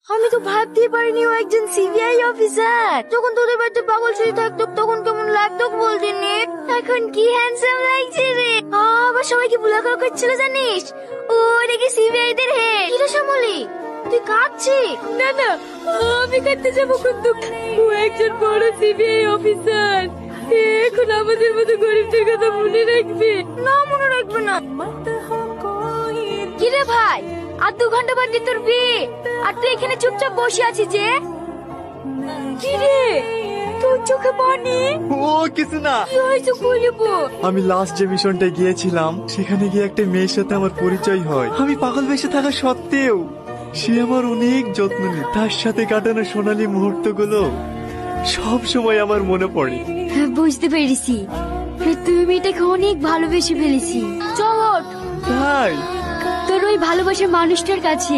আমি তো ভাবতেই পারিনি ও একজন সিবিআই অফিসার। যখন তোদের বাড়িতে পাগল শুয়ে থাকতো তখন কেমন লাগতো বলতিনি, এখন কি হ্যান্ডসাম লাগছে রে। আবার সবাইকে বুলাকাও করছিল জানিস, ও নাকি সিবিআই দের হেড। কিরে শ্যামলি, তুই কাঁদছিস? না না, আমি কাঁদতে যাবো কিন্তু ও একজন বড় সিবিআই অফিসার। এখন আমাদের মতো গরিবদের কথা মনে রাখবে না, মনে রাখবে না। কিরে ভাই, আর 2 ঘন্টা বাদে তোর বিয়ে, আর তুই এখানে চুপচাপ বসে আছিস যে? কিরে তোর চোখে পানি? ও কিছু না। কি হয়েছে বলবো? আমি লাস্ট যে মিশনটায় গিয়েছিলাম সেখানে গিয়ে একটা মেয়ের সাথে আমার পরিচয় হয়। আমি পাগল বেশে থাকা সত্ত্বেও সে আমার অনেক যত্ন নেয়। তার সাথে কাটানো সোনালী মুহূর্তগুলো সব সময় আমার মনে পড়ে। বুঝতে পেরেছি, তুই মেয়েটাকে অনেক ভালোবেসে ফেলেছি। চল ওঠ, তাই তোর ওই ভালোবাসার মানুষটার কাছে।